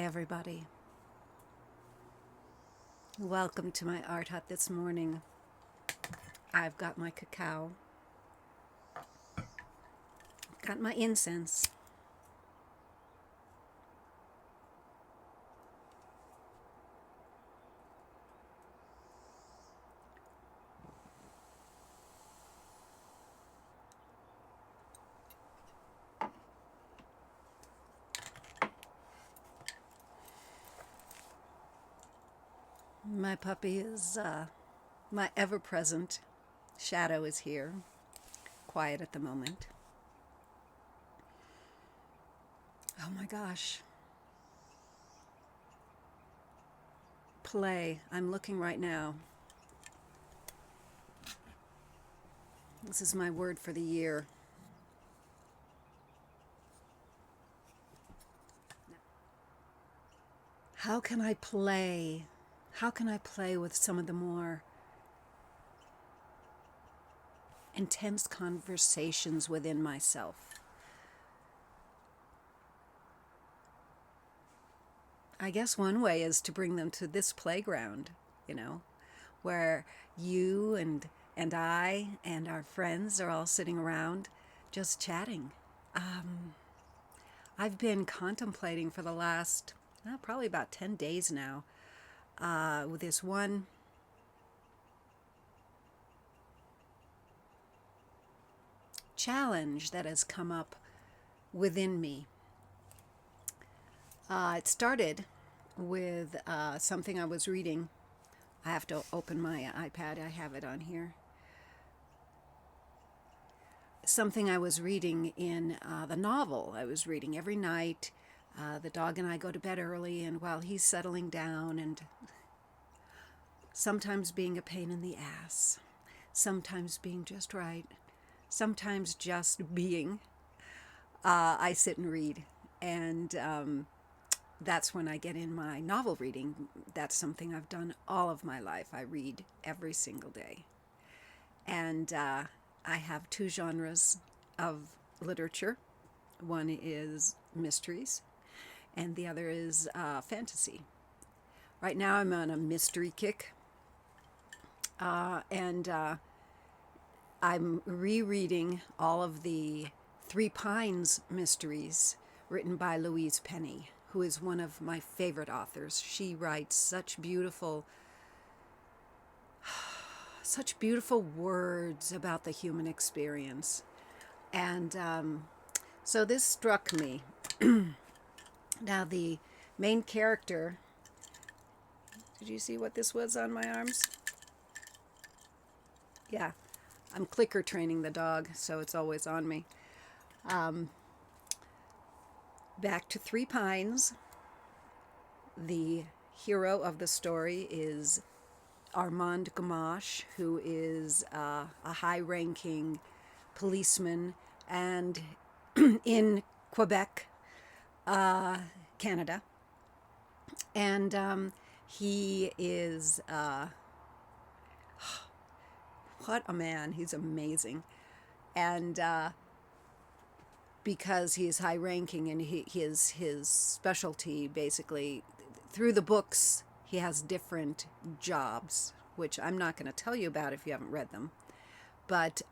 everybody. Welcome to my art hut this morning. I've got my cacao, got my incense, my puppy is my ever-present shadow is here, quiet at the moment. Oh my gosh. Play. I'm looking right now. This is my word for the year. How can I play? How can I play with some of the more intense conversations within myself? I guess one way is to bring them to this playground, where you and I and our friends are all sitting around just chatting. I've been contemplating for the last probably about 10 days now with this one challenge that has come up within me. It started with something I was reading. I have to open my iPad. I have it on here. Something I was reading in the novel I was reading every night. The dog and I go to bed early, and while he's settling down and sometimes being a pain in the ass, sometimes being just right, sometimes just being, I sit and read. And that's when I get in my novel reading. That's something I've done all of my life. I read every single day. And I have two genres of literature. One is mysteries, and the other is fantasy. Right now I'm on a mystery kick. And I'm rereading all of the Three Pines mysteries written by Louise Penny, who is one of my favorite authors. She writes such beautiful words about the human experience. And so this struck me. Now the main character, did you see what this was on my arms? Yeah, I'm clicker training the dog, so it's always on me. Back to Three Pines. The hero of the story is Armand Gamache, who is a high-ranking policeman and in Quebec, Canada. And he is what a man. He's amazing. And because he is high-ranking and his specialty, basically, through the books, he has different jobs, which I'm not going to tell you about if you haven't read them. But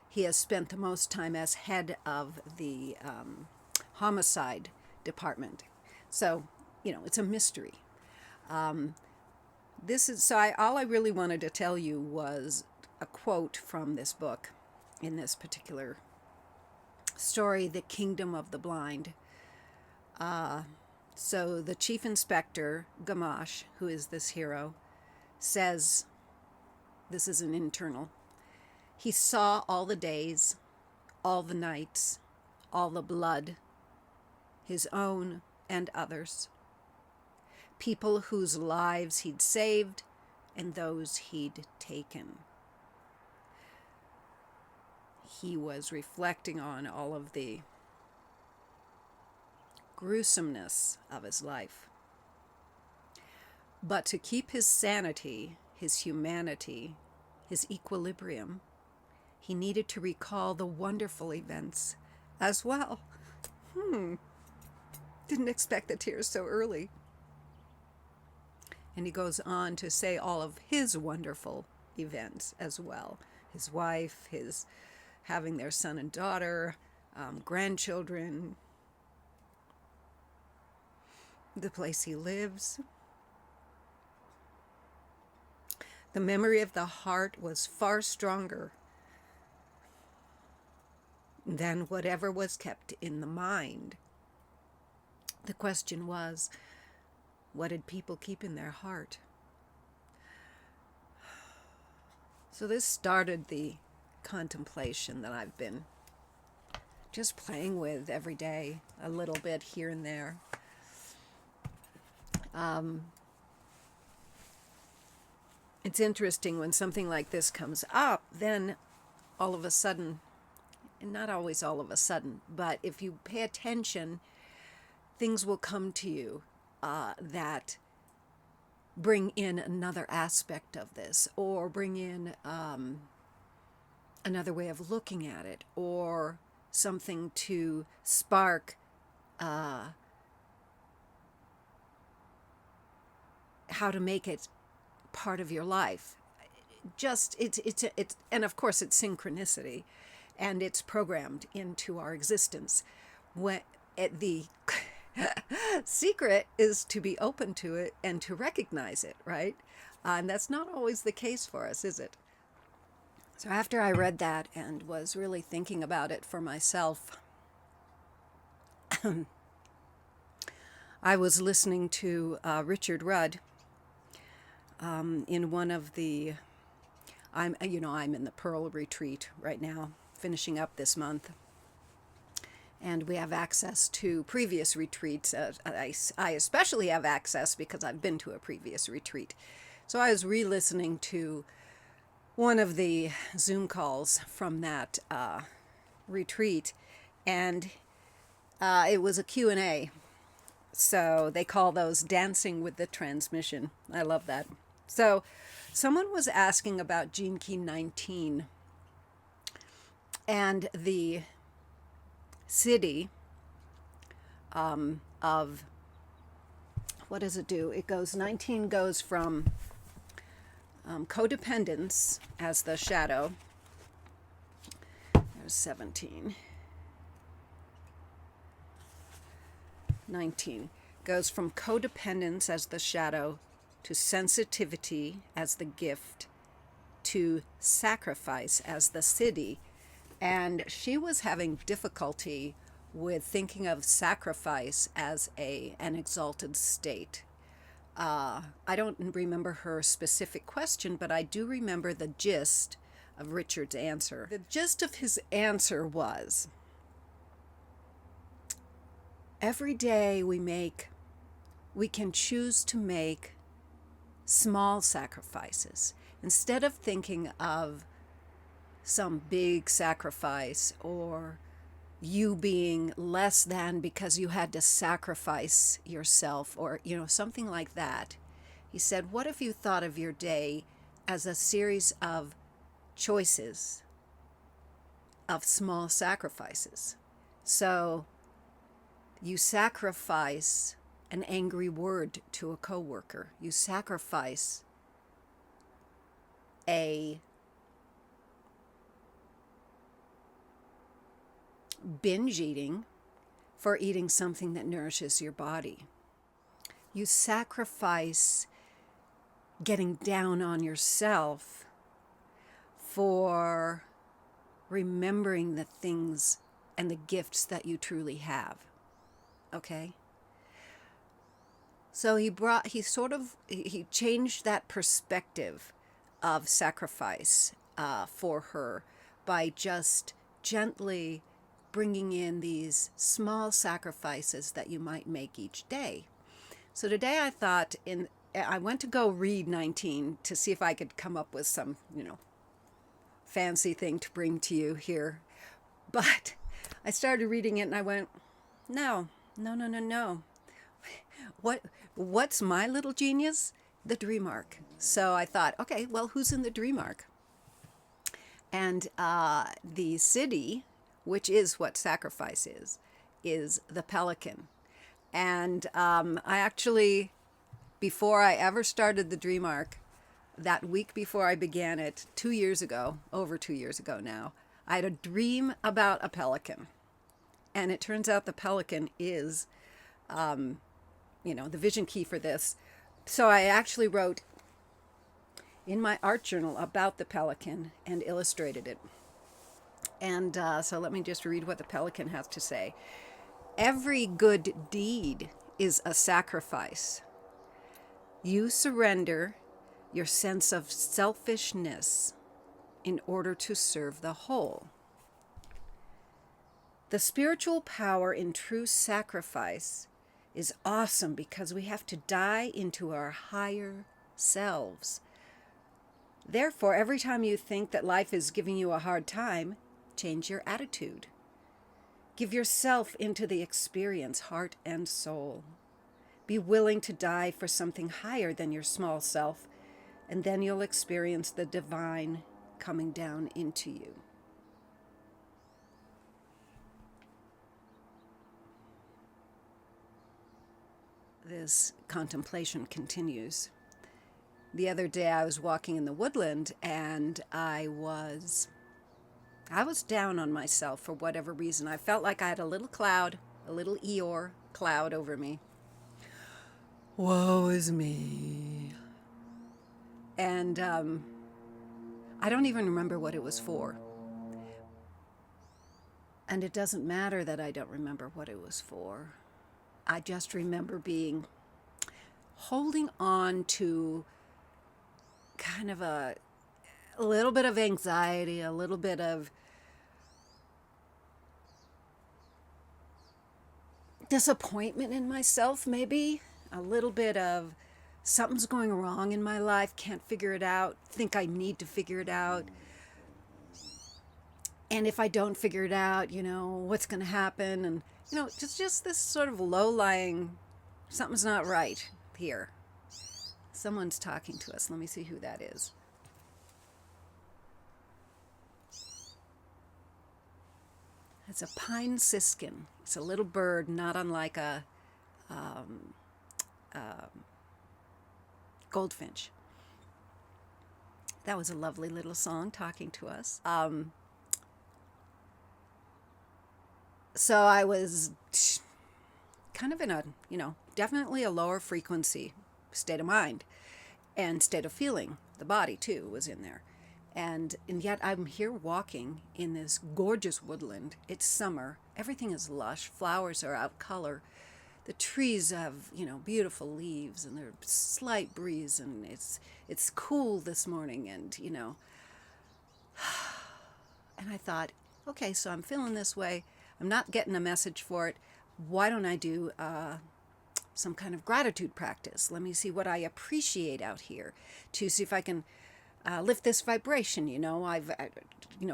he has spent the most time as head of the homicide department. So, it's a mystery. All I really wanted to tell you was a quote from this book in this particular story, The Kingdom of the Blind. So the chief inspector, Gamache, who is this hero, says, this is an internal, he saw all the days, all the nights, all the blood, his own and others, people whose lives he'd saved and those he'd taken. He was reflecting on all of the gruesomeness of his life. But to keep his sanity, his humanity, his equilibrium, he needed to recall the wonderful events as well. Didn't expect the tears so early. And he goes on to say all of his wonderful events as well. His wife, his having their son and daughter, grandchildren, the place he lives. The memory of the heart was far stronger than whatever was kept in the mind. The question was, what did people keep in their heart? So this started the contemplation that I've been just playing with every day, a little bit here and there. It's interesting when something like this comes up, then all of a sudden, and not always all of a sudden, but if you pay attention, things will come to you that bring in another aspect of this, or bring in another way of looking at it, or something to spark how to make it part of your life. Just it's and of course it's synchronicity, and it's programmed into our existence. When the secret is to be open to it and to recognize it, right? And that's not always the case for us, is it? So after I read that and was really thinking about it for myself, I was listening to Richard Rudd in one of the, I'm in the Pearl Retreat right now, finishing up this month. And we have access to previous retreats. I especially have access because I've been to a previous retreat. So I was re-listening to one of the Zoom calls from that retreat, and it was a Q&A. So they call those dancing with the transmission. I love that. So someone was asking about Gene Key 19 and the city of, what does it do? It goes, 19 goes from codependence as the shadow. There's 17. 19 goes from codependence as the shadow to sensitivity as the gift to sacrifice as the city. And she was having difficulty with thinking of sacrifice as an exalted state. I don't remember her specific question, but I do remember the gist of Richard's answer. The gist of his answer was, every day we can choose to make small sacrifices. Instead of thinking of some big sacrifice or you being less than because you had to sacrifice yourself, or something like that, he said, what if you thought of your day as a series of choices, of small sacrifices? So you sacrifice an angry word to a coworker. You sacrifice a binge eating for eating something that nourishes your body. You sacrifice getting down on yourself for remembering the things and the gifts that you truly have. Okay? So he changed that perspective of sacrifice for her by just gently bringing in these small sacrifices that you might make each day. So today I went to go read 19 to see if I could come up with some, fancy thing to bring to you here. But I started reading it and I went, no. What's my little genius? The dream arc. So I thought, okay, well, who's in the dream arc? And the city, which is what sacrifice is the Pelican. And I actually, before I ever started the dream arc, that week before I began it 2 years ago, over 2 years ago now, I had a dream about a pelican. And it turns out the pelican is, the vision key for this. So I actually wrote in my art journal about the pelican and illustrated it. And so let me just read what the pelican has to say. Every good deed is a sacrifice. You surrender your sense of selfishness in order to serve the whole. The spiritual power in true sacrifice is awesome because we have to die into our higher selves. Therefore, every time you think that life is giving you a hard time, change your attitude. Give yourself into the experience, heart and soul. Be willing to die for something higher than your small self, and then you'll experience the divine coming down into you. This contemplation continues. The other day I was walking in the woodland and I was down on myself for whatever reason. I felt like I had a little cloud, a little Eeyore cloud over me. Woe is me. And I don't even remember what it was for. And it doesn't matter that I don't remember what it was for. I just remember holding on to kind of a little bit of anxiety, a little bit of disappointment in myself, maybe, a little bit of something's going wrong in my life, can't figure it out, think I need to figure it out. And if I don't figure it out, what's going to happen? And, just this sort of low-lying, something's not right here. Someone's talking to us. Let me see who that is. It's a pine siskin. It's a little bird, not unlike a goldfinch. That was a lovely little song talking to us. So I was kind of in a, definitely a lower frequency state of mind and state of feeling. The body, too, was in there. And yet I'm here walking in this gorgeous woodland. It's summer. Everything is lush. Flowers are out color. The trees have, beautiful leaves, and there's slight breeze, and it's cool this morning, and, and I thought, okay, so I'm feeling this way. I'm not getting a message for it. Why don't I do some kind of gratitude practice? Let me see what I appreciate out here to see if I can lift this vibration. I've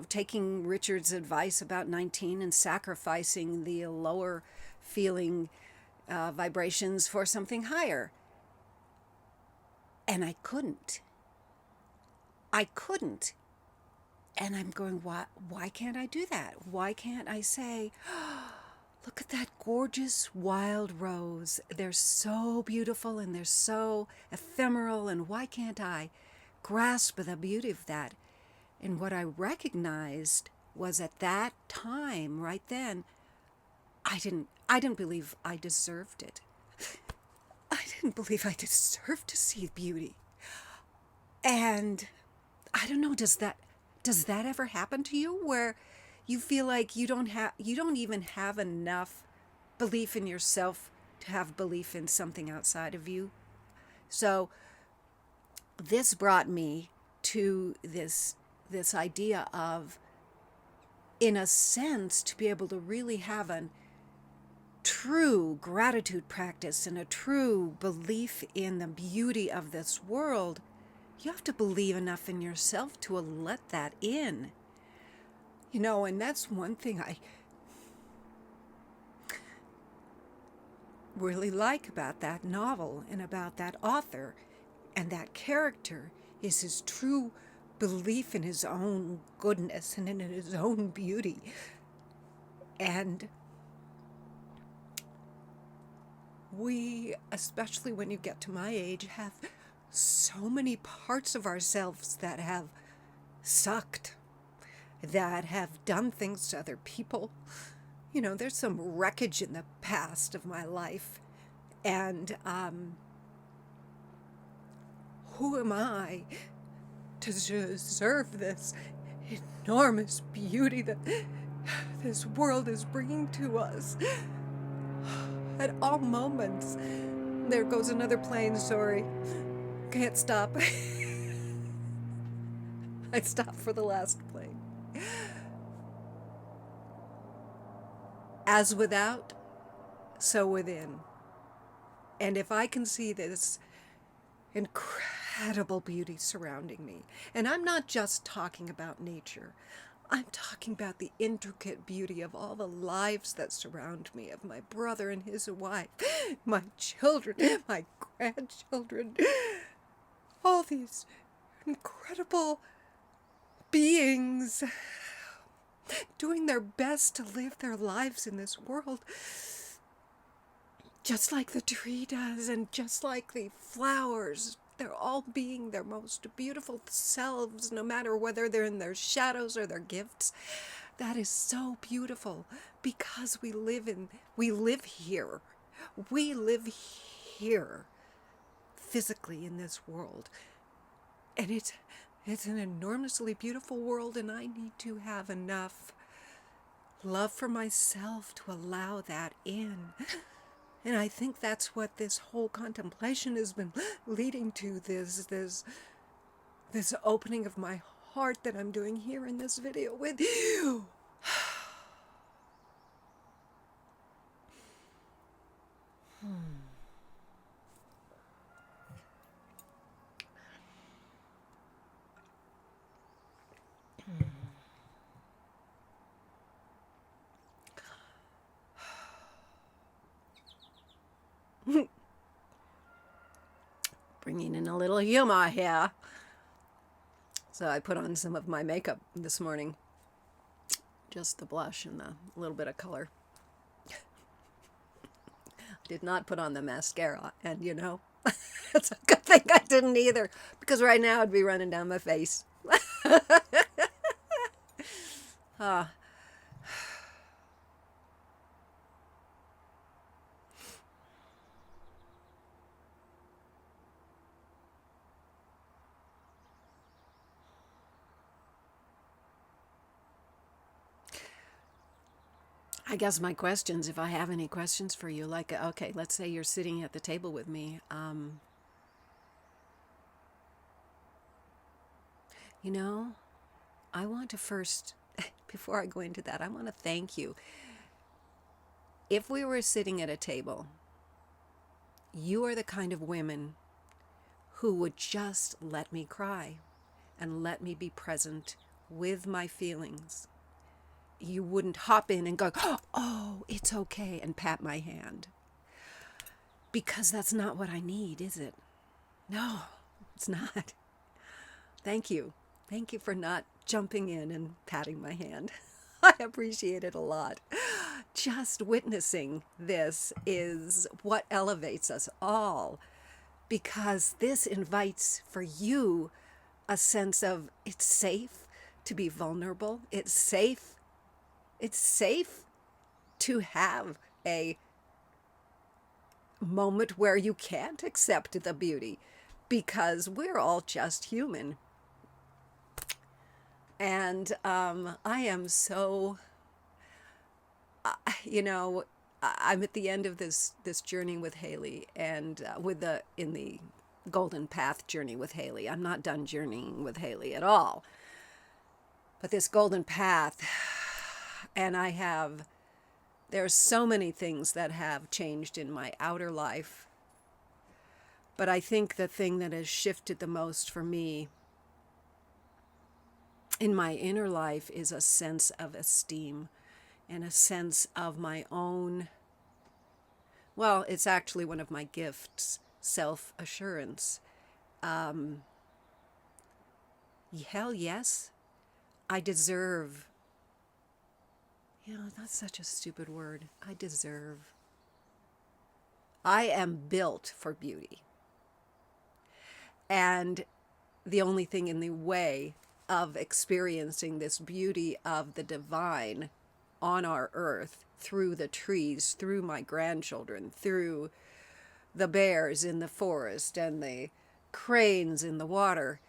taking Richard's advice about 19 and sacrificing the lower feeling vibrations for something higher. And I couldn't. And I'm going, why can't I do that? Why can't I say, oh, look at that gorgeous wild rose. They're so beautiful and they're so ephemeral, and why can't I grasp the beauty of that? And what I recognized was at that time, right then, I didn't believe I deserved it. I didn't believe I deserved to see beauty. And I don't know, does that ever happen to you where you feel like you don't even have enough belief in yourself to have belief in something outside of you? So this brought me to this idea of, in a sense, to be able to really have a true gratitude practice and a true belief in the beauty of this world, you have to believe enough in yourself to let that in. And that's one thing I really like about that novel and about that author and that character is his true belief in his own goodness and in his own beauty. And we, especially when you get to my age, have so many parts of ourselves that have sucked, that have done things to other people. You know, there's some wreckage in the past of my life. And who am I to deserve this enormous beauty that this world is bringing to us at all moments? There goes another plane, sorry. Can't stop. I stopped for the last plane. As without, so within. And if I can see this incredible beauty surrounding me, and I'm not just talking about nature, I'm talking about the intricate beauty of all the lives that surround me, of my brother and his wife, my children, my grandchildren, all these incredible beings doing their best to live their lives in this world, just like the tree does, and just like the flowers. They're all being their most beautiful selves, no matter whether they're in their shadows or their gifts. That is so beautiful, because we live here. We live here physically in this world. And it's an enormously beautiful world, and I need to have enough love for myself to allow that in. And I think that's what this whole contemplation has been leading to, this opening of my heart that I'm doing here in this video with you. Bringing in a little humor here. So I put on some of my makeup this morning. Just the blush and a little bit of color. Did not put on the mascara, and you know, it's a good thing I didn't either, because right now it'd be running down my face. I guess my questions, if I have any questions for you, like, okay, let's say you're sitting at the table with me. You know, I want to first, before I go into that, I want to thank you. If we were sitting at a table, you are the kind of women who would just let me cry and let me be present with my feelings. You wouldn't hop in and go, oh, it's okay, and pat my hand. Because that's not what I need, is it? No, it's not. Thank you. Thank you for not jumping in and patting my hand. I appreciate it a lot. Just witnessing this is what elevates us all, because this invites for you a sense of it's safe to be vulnerable. It's safe to have a moment where you can't accept the beauty, because we're all just human. And I am so, I'm at the end of this journey with Haley, and in the Golden Path journey with Haley. I'm not done journeying with Haley at all. But this Golden Path, and there's so many things that have changed in my outer life. But I think the thing that has shifted the most for me in my inner life is a sense of esteem and a sense of my own, well, it's actually one of my gifts, self-assurance. Hell yes, I deserve, that's such a stupid word. I deserve I am built for beauty. And the only thing in the way of experiencing this beauty of the divine on our earth, through the trees, through my grandchildren, through the bears in the forest and the cranes in the water,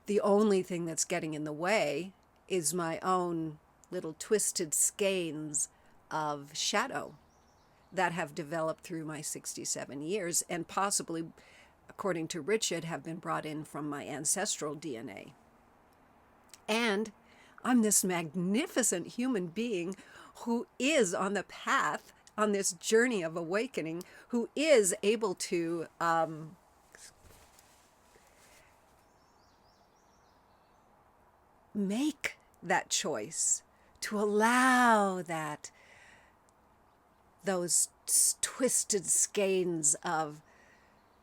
the only thing that's getting in the way is my own little twisted skeins of shadow that have developed through my 67 years, and possibly, according to Richard, have been brought in from my ancestral DNA. And I'm this magnificent human being who is on the path, on this journey of awakening, who is able to make that choice, to allow that those twisted skeins of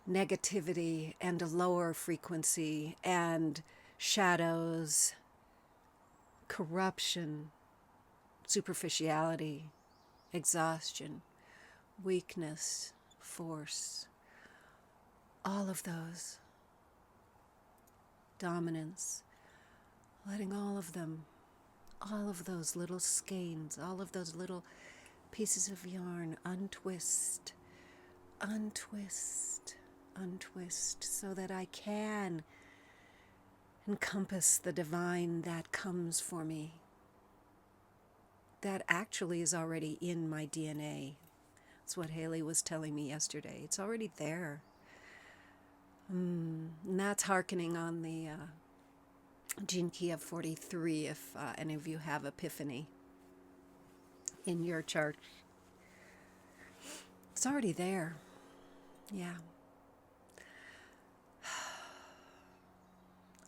negativity and a lower frequency and shadows, corruption, superficiality, exhaustion, weakness, force, all of those, dominance, letting all of them, all of those little skeins, all of those little pieces of yarn untwist, untwist, untwist, so that I can encompass the divine that comes for me, that actually is already in my DNA. That's what Haley was telling me yesterday. It's already there. And that's hearkening on the Gene Key of 43, if any of you have Epiphany in your chart. It's already there. Yeah.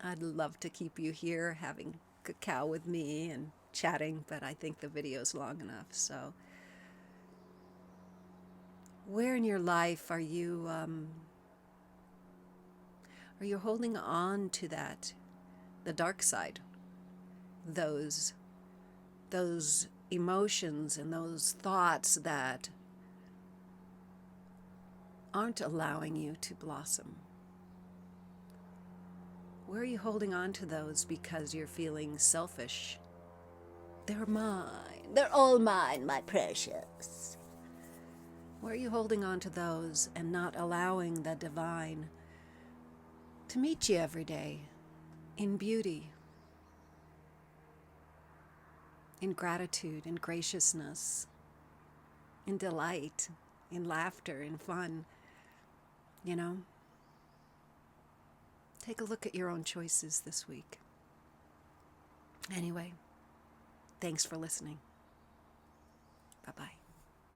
I'd love to keep you here having cacao with me and chatting, but I think the video's long enough. So where in your life are you holding on to that, the dark side, those emotions and those thoughts that aren't allowing you to blossom? Where are you holding on to those because you're feeling selfish? They're mine. They're all mine, my precious. Where are you holding on to those and not allowing the divine to meet you every day in beauty, in gratitude, in graciousness, in delight, in laughter, in fun? You know? Take a look at your own choices this week. Anyway, thanks for listening. Bye-bye.